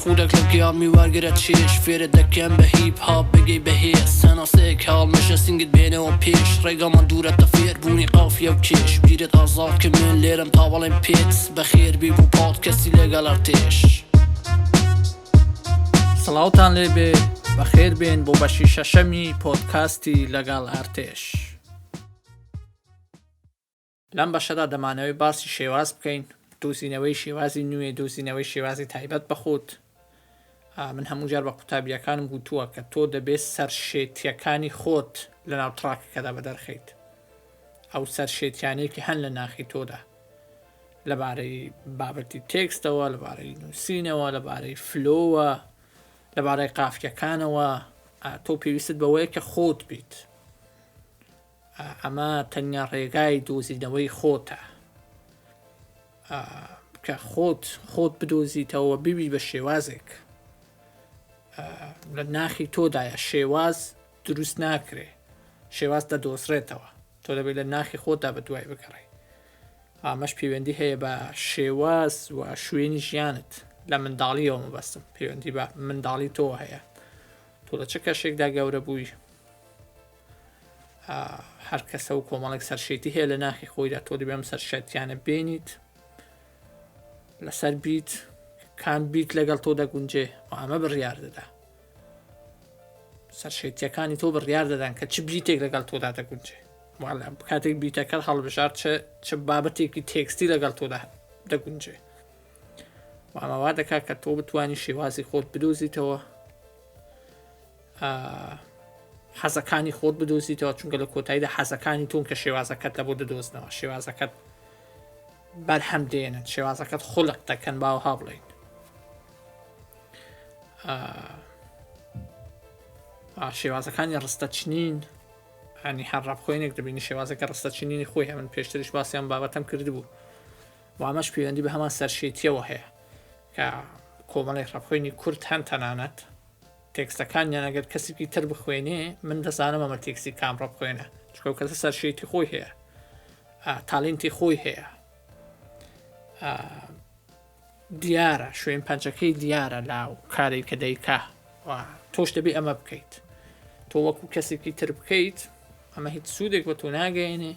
خودك لقيار میوارگرە چێش فێرە دەکەم بە هیپ هاپ بگەی بەهێز سەناسەیەک هاڵمەشە سنگت بێنەوە پێش ڕێگەمان دوورەتە فێر بوونی قافیە و کێش بیرت ئازاد کە من لێرم تا بەڵێم پێت بەخێر بی بوو پۆدکاستی لەگەڵ ئەرتێش. سڵاوتان لێبێ بەخێر بێن بۆ بەشی شەشەمی پۆدکاستی لەگەڵ ئەرتێش. لەم بەشەدا دەمانەوەی باسی شێواز بکەین، دۆزینەوەی شێوازی نوێ، دۆزینەوەی شێوازی تایبەت بەخۆت. من هەموو جار بە قوتابیەکانم گوتووە کە تۆ دەبێت سەرشێتیەکانی خۆت لە ناو تڕاکەکەدا بەدەرخەیت، ئەو سەرشێتیانەیەکی هەن لە ناخی تۆدا لەبارەی بابەتی تێکستەوە، لەبارەی نووسینەوە، لەبارەی فلۆوە، لەبارەی قافیەکانەوە. تۆ پێویستت بەوەیە کە خۆت بیت. ئەمە تەنیا ڕێگای دۆزینەوەی خۆتە کە خۆت بدۆزیتەوە بیبی بە شێوازێک لە ناخی تۆدایە. شێواز دروست ناکرێ، شێواز دەدۆزرێتەوە، تۆ دەبێت لە ناخی خۆتدا بە دوای بگەڕێ. ئامەش پەیوەندی هەیە بە شێواز و شوێنی ژیانت. لە منداڵیەوە مەبەستم، پەیوەندی بە منداڵی تۆ هەیە. تۆ لە چه کەشێکدا گەورە بووی، هەر کەسە و کۆمەڵێک سەرشێتی هەیە لە ناخی خۆیدا. تۆ دەبێم سەرشێتیانە بێنیت، لەسەر بیت، کام بیت لەگەڵ تۆ دەگونجێ و ئەمە بڕیار دەدا. سەرشێتیەکانی تۆ بڕیار دەدان کە چ بیتێک لەگەڵ تۆدا دەگونجێ. کاتێک بیتەکەت هەڵبژار چ بابەتێکی تێکستی لەگەڵ تۆدا دەگونجێ. و ئەمەوا دەکات کە تۆ بتوانی شێوازی خۆت بدۆزیتەوە، حەزەکانی خۆت بدۆزیتەوە، چونکە لە کۆتاییدا حەزەکانی تۆن کە شێوازەکەت لە بۆ دەدۆزنەوە. شێوازەکەت بەرهەم دێنن، شێوازەکەت خۆڵق دەکەن، باوها بڵین. شێوازەکانی ڕستەچنین، هەنی هەر ڕاپخوینێک دەبینی شێوازەکە ڕستەچنینی خۆی هەیە. من پێشتریش باسییان بابەتەم کردبوو و ئەمەش پەیوەندی بە هەمان سەرشێتیەوە هەیە کە کۆمەڵێک ڕاپخوینی کورد هەن تەنانەت تێکستەکانیان ئەگەر کەسێکی تر بخوێنێ من دەزانم ئەمە تێکستی کام ڕاپخوێنە، چونکە کەسە سەرشێتی خۆی هەیە، تاڵێنتی خۆی هەیە، دیارە، شوێن پەنجەکەی دیارە لاو کارێک کە دەیکا و تۆش دەبێ ئەمە بکەیت. تۆ وەکو کەسێکی تر بکەیت، ئەمە هیچ سوودێک بە تۆ ناگەێنێ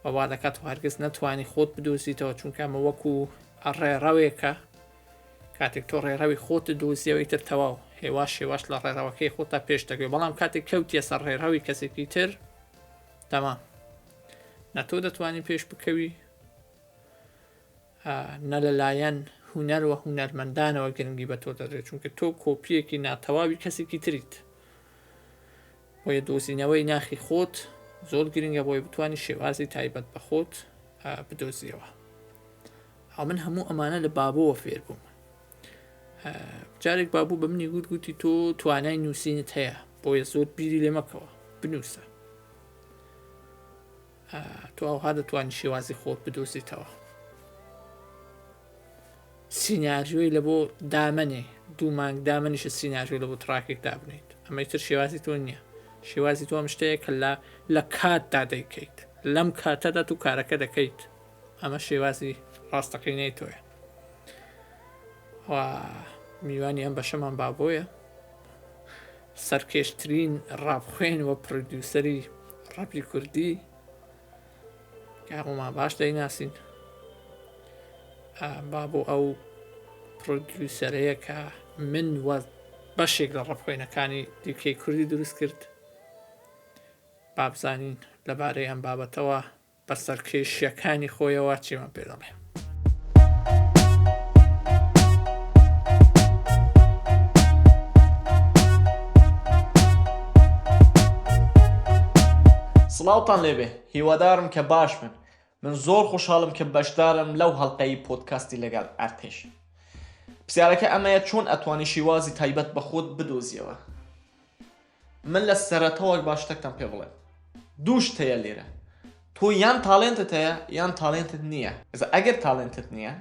و وا دەکات و هەرگیز نەتوانی خۆت بدۆزیتەوە، چونکە ئەمە وەکو ڕێڕەوێکە. کاتێک تۆ ڕێڕەوی خۆت دۆزیەوەی تر تەواو هێواش شێواش لە ڕێڕەوەکەی خۆتا پێش دەگوێ. بەڵام کاتێک کەوتیە سەر ڕێڕەوی کەسێکی تر، تەمام، نە تۆ دەتوانی پێش بکەوی، نە لەلایەن هونەر و هونەرمەندانەوە گرنگی بە تۆ دەدرێت، چونکە تۆ کۆپیەکی ناتەواوی کەسێکی تریت. بۆیە دۆزینەوەی ناخی خۆت زۆر گرنگە بۆی بتوانی شێوازی تایبەت بە خۆت بدۆزیەوە. من هەموو ئەمانە لە بابۆوە فێر بووم. جارێک بابوو بە منی گوتی تۆ توانای نووسینت هەیە، بۆیە زۆر بیری لێ مەکەوە، بنووسە. تۆ ئەوها دەتوانی شێوازی خۆت بدۆزیتەوە. سیناریۆی لە بۆ دامەنێ، 2 مانگ دامەنیشە سیناریۆ لە بۆ تڕاکێک دابنیت. ئەمەی تر شێوازی تۆ نییە. شێوازی تۆ ئەم شتەیە کە لە کاتدا دەیکەیت، لەم کاتەدا تو کارەکە دەکەیت. ئەمە شێوازی ڕاستەقینەی تۆیە. و میوانی ئەم بەشەمان بابۆیە، سەرکێشترین ڕاپخوین و پرۆدیۆسەری ڕاپی کوردی کە هەمومان باش دەیناسین. بابۆ ئەو پرۆدیۆسەرەیە کە من وە بەشێک لە ڕاپخوینەکانی دیکەی کوردی دروست کرد. بابزانین لەبارەی ئەم بابەتەوە بە سەرکێشیەکانی خۆیەوە چیمان پێ دەڵێ. سڵاوتان لێبێ، هیوادارم کە باش بن. من زۆر خۆشحاڵم کە بەشدارم لەو هەڵقەی پۆدکاستی لەگەڵ ئەرتێش. پرسیارەکە ئەمەیە چۆن ئەتوانی شێوازی تایبەت بە خۆت بدۆزیەوە. من لە سەرەتاوە باش تەکتان پێ بڵێم، دوو شت هەیە لێرە. تۆ یان تاڵێنتت هەیە یان تاڵێنتت نییە. ئەگەر تاڵێنتت نییە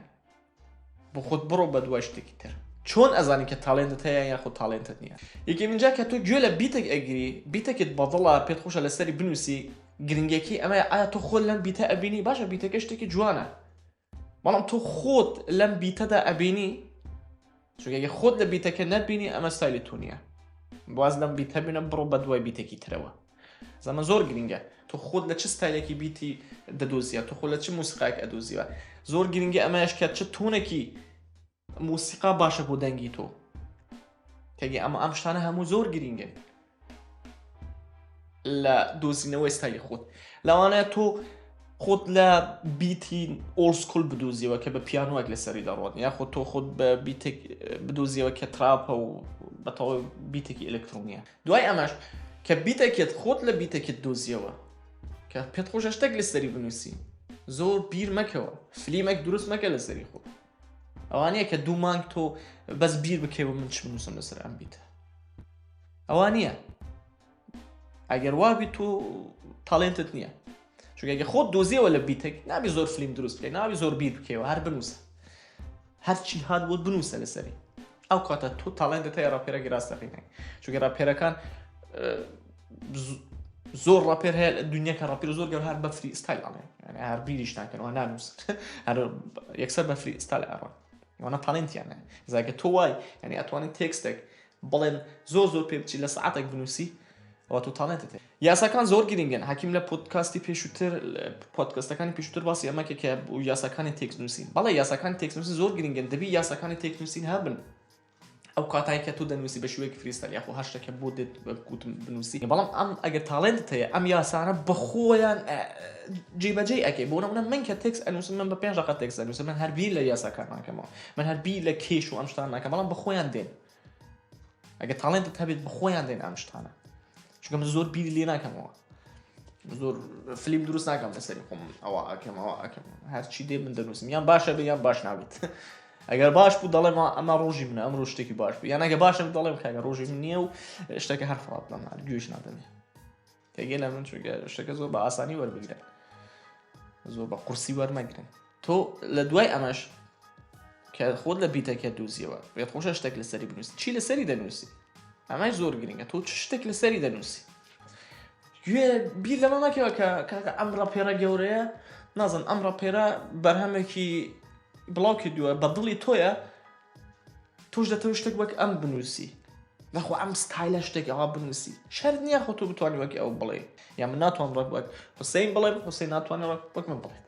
بۆ خۆت بڕۆ بە دوای شتێکی تر. چۆن ئەزانی کە تاڵێنتت هەیە یان خۆت تاڵێنتت نییە؟ یەکێ منجا کە تۆ گوێ لە بیتێک ئەگری، بیتێکت بەدڵە پێت خۆشە لەسەری بنووسی، گرنگێکی ئەمەیە ئایا تۆ خۆت لەم بیتە ئەبینی؟ باشە بیتەکە شتێکی جوانە، بەڵام تۆ خۆت لەم بیتەدا ئەبینی چونکە خۆت لە بیتەکە نەبینی ئەمە ستایلی تۆ نییە باز لەم بیتە بینە بڕۆ بە دوای بیتێکی ترەوە زەمە زۆر گرنگە تۆ خۆت لە چ ستایلێکی بیتی دەدۆزیە تۆ خۆ لە چ موسیقایەک ئەدۆزیوە زۆر گرنگە ئەمەش کە چ تۆنێکی موسیقا باشە بۆ دەنگی تۆ تێگە ئەم شتانە هەموو زۆر گرنگە لە دۆزینەوەی ستایلی خۆت لەوانەیە تۆ خۆت لە بیتی ئۆڵسکول بدۆزیەوە کە بە پیانۆیەک لەسەری دەڕۆت یا خۆت تۆ خۆت بە بیتێک بدۆزیەوە کە تراپە و بەتەواوی بیتێکی ئەلکترۆنیە دوای ئەمەش کە بیتێکت خۆت لە بیتێکت دۆزیەوە کە پێت خۆشە شتێک لەسەری بنووسی زۆر بیر مەکەوە فلیمێک دروست مەکە لەسەری خۆت ئەوانەیە کە دوو مانگ تۆ بەس بیر بکەوە من چ بنووسم لەسەر ئەم بیتە ئەوانیە ئەگەر وابی تۆ تاڵێنتت نییە چونکە خۆت دۆزیەوە لە بیتێک نابی زۆر فلیم دروست بکەی نابی زۆر بیر بکەوە هەر بنووسە هەرچی هات بۆ بنووسە لەسەری ئەو کاتە تۆ تاڵێنتت هەیە ڕاپێرەی ڕاستەقینەی چونکە ڕاپێرەکان زۆر ڕاپێر هەیە دنیاکە ڕاپێر زۆر گەور هەر بە فری ئستایل ئەڵێن هەر بیریش ناکەنەوە نانووسن هەر یەکسەر بە فری ئستایل ئەڕۆن ئەوانە تاڵێنتیانە زاکە تۆ وای یعنی ئەتوانیت تێکستێک بڵێن زۆر پێ بچی لە سەعاتێک بنووسی ئەوە تۆ تاڵێنتت هەیە یاساکان زۆر گرنگن حەکیم لە پۆدکاستی پێشووتر پۆدکاستەکانی پێشووتر باسی ئەمەکە کە یاساکانی تێکست نووسین بەڵێ یاساکانی تێکست نووسین زۆر گرنگن دەبی یاساکانی تێکست نووسین هەبن ئەو کاتایی کە تۆ دەنووسی بە شێوەیەکی فریستایل یاخۆ هەر شتێکە بۆ دێت گوتم بنووسی بەڵام ئەم ئەگەر تاڵێنتت هەیە ئەم یاسانە بەخۆیان جێبەجێ ئەکەی بۆ نمونە من کە تێکست ئەنووسم من بە 5 دقیقە تێکست ئەنووسم من هەر بیر لە یاساکان ناکەمەوە من هەر بیر لە کێش و ئەم شتان ناکەم بەڵام بەخۆیان دێن ئەگەر تاڵێنتت هەبێت بەخۆیان دێن ئەم شتانە چونکە من زۆر بیری لێ ناکەمەوە زۆر فلیم دروست ناکەم لەسەری خۆم ئەوە ئەکەم هەرچی دێ من دەنووسم یان باشە بێ یان باش نابێت ئەگەر باش بوو دەڵێم ئەمە ڕۆژی منە ئەم ڕۆژ شتێکی باش بوو یان ئەگە باشە دەڵێم کاگە ڕۆژی من نییە و شتێکە هەر فڕات بڵێم گوێش نادەمێ تێگەی لە من چونکە شتێکە زۆر بە ئاسانی وەربگرن زۆر بە قورسی وەرمەگرن تۆ لە دوای ئەمەش کە خۆت لە بیتەکە دۆزیەوە پێت خۆشە شتێک لەسەری بنووسی چی لەسەری دەنووسی ئەمەش زۆر گرنگە تۆ چ شتێک لەسەری دەنووسی گوێ بیر لەمە مەکەوە کە ئەم ڕاپێرە گەورەیە نازم ئەم ڕاپێرە بەرهەمێکی بڵاو کردووە بە دڵی تۆیە تۆش دەتەوە شتێک وەک ئەم بنووسی نەخۆ ئەم ستایلە شتێک ئەوە بنووسی شەرت نییە خۆ تۆ بتوانانی وەک ئەو بڵێ یا من ناتوانم ڕەک وەک حوسێن بڵێم حوسێن ناتوانێت وەک من بڵێت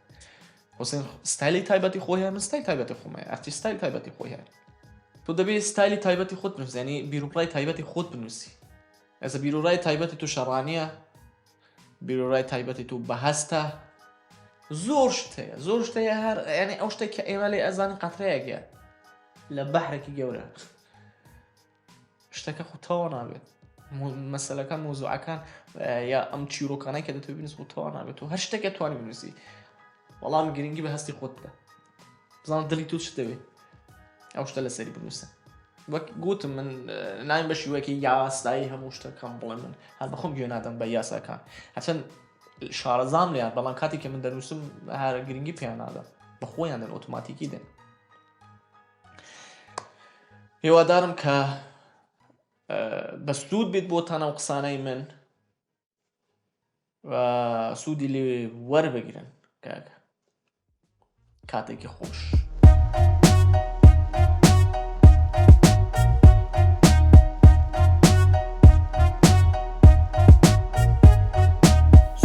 حوسێن ستایلی تایبەتی خۆی هەیە من ستایل تایبەتی خۆم هەیە ئەرتێش ستایل تایبەتی خۆی هەیە تۆ دەبێت ستایلی تایبەتی خۆت بنووسی یعنی بیرروپڕای تایبەتی خۆت بنووسی ئەسا بیرروڕای تایبەتی تو شەڕانیە بیرروڕای تایبەتی تو بەهەستە زۆر شتەیە هەر یعنی ئەو شتێک کە ئێمە لێ ئەزانین قەترەیەکە لە بەحرێکی گەورە شتەکە خوتەوە نابێت مەسەلەکان مۆزوعەکان یا ئەم چیرۆکانەی کە دەتوێت بنووسی خوتەوە نابێت و هەر شتێکە توانی بنووسی وەڵام گرنگی بە هەستی خۆت بکە بزانە دڵی تۆ چ دەوێت ئەو شتە لەسەری بنووسە وەک گوتم من نایم بە شێوەیەکی یاسایی هەموو شتەکان بڵێ من هەر بەخۆم گوێ نادەم بە یاساکان هەچەند شارەزام لیان بەڵام کاتی کە من دەنووسم هەر گرنگی پێیان نادەم بە خۆیان دێن ئۆتۆماتیکی دێن هیوادارم کە بە سوود بێت بۆتانە و قسانەی من و سوودی لێ وەربگرن کاکە کاتێکی خۆش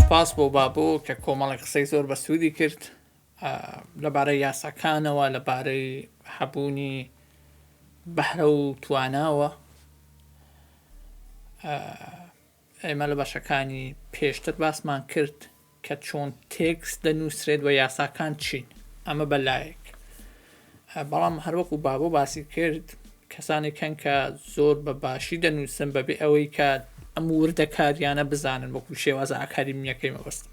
سپاس بۆ بابۆ کە کۆمەڵی قسەی زۆر بە سوودی کرد لەبارەی یاساکانەوە لەبارەی هەبوونی بەهرە و تواناوە ئێمە لە بەشەکانی پێشتر باسمان کرد کە چۆن تێکست دەنووسرێت و یاساکان چین ئەمە بەلایەک بەڵام هەروەکو بابۆ باسی کرد کەسانێکن کە زۆر بە باشی دەنووسن بەبێ ئەوەی کە ئەم وردە کاریانە بزانن وەکو شێوازە ئاکادمیەکەی مەبەست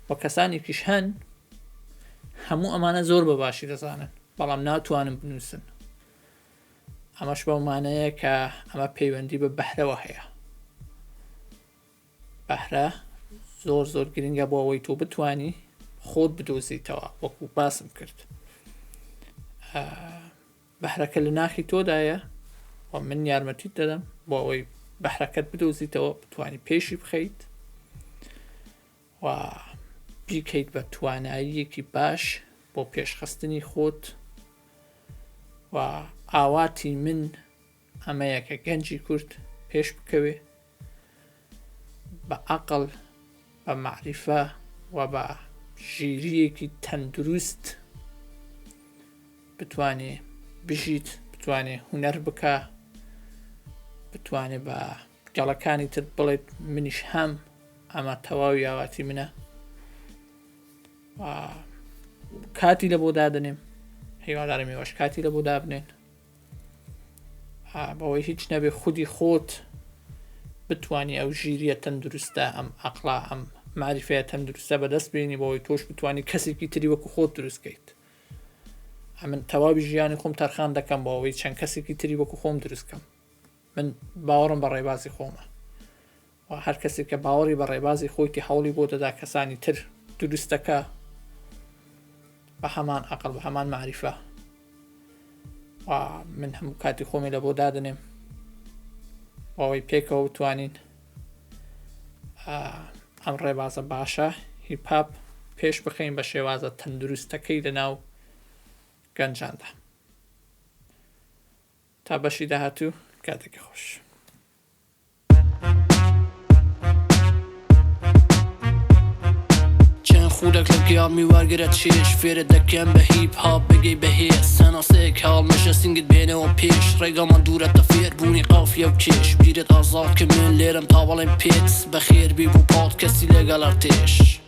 و کەسانێکیش هەن هەموو ئەمانە زۆر بە باشی دەزانن بەڵام ناتوانن بنووسن ئەمەش بەمانەیە کە ئەمە پەیوەندی بە بەهرەوە هەیە بەهرە زۆر گرنگە بۆ ئەوەی تۆ بتانی خۆت بدۆزیتەوە وەکو باسم کرد بەهرەکە لە ناخی تۆدایە و من یارمەتیت دەدەم بۆ ئەوەی بەهرەکەت بدۆزیتەوە بتوانی پێشی بخەیت و بیکەیت بە تواناییەکی باش بۆ پێشخستنی خۆت و ئاواتی من ئەمەیە کە گەنجی کورد پێش بکەوێ بە عەقڵ بە معریفە و بە ژیریەکی تەندروست بتوانێ بژیت، بتوانێ هونەر بکە، بتوانێ بە گەڵەکانی تر بڵێت منیش هەم ئەمە تەواوی ئاواتی منە. کاتی لە بۆ دادنێم، هیوادارم ئێوەش کاتی لە بۆ دابنێن بەوەی هیچ نەبێ خودی خۆت بتوانی ئەو ژیریە تەندروستە، ئەم عەقڵە، ئەم معریفەیە تەندروستە بەدەست بێنی بەوەی تۆش بتوانی کەسێکی تری وەکو خۆت دروستکەیت. من تەواوی ژیانی خۆم تەرخان دەکەم بەوەی چەند کەسێکی تری وەکو خۆم دروستکەم. من باوەڕم بە ڕێبازی خۆمە و هەر کەسێک کە باوەڕی بە ڕێبازی خۆیتی هەوڵی بۆ دەدا کەسانی تر دروستەکە بە هەمان عەقڵ بە هەمان معریفە. من هەموو کاتی خۆمی لە بۆ دادنێم ئەوەی پێکەوە بتوانین ئەم ڕێبازە باشە هیپاپ پێش بخەین بە شێوازە تەندروستەکەی لەناو گەنجاندا. تا بەشی داهاتوو کاتێکی خۆش. خودك لقيام میوارگرە چێش فێرە دەکەم بە هیپ هاپ بگەی بەهێز سەناسەیەک هاڵ مەشە سنگت بێنەوە پێش ڕێگەمان دوورەتە فێر بوونی قافیە و کێش بیرت ئازاد کە من لێرم تا بەڵێم پێت بەخێر بی بوو پۆدکاستی لەگەڵ ئەرتێش.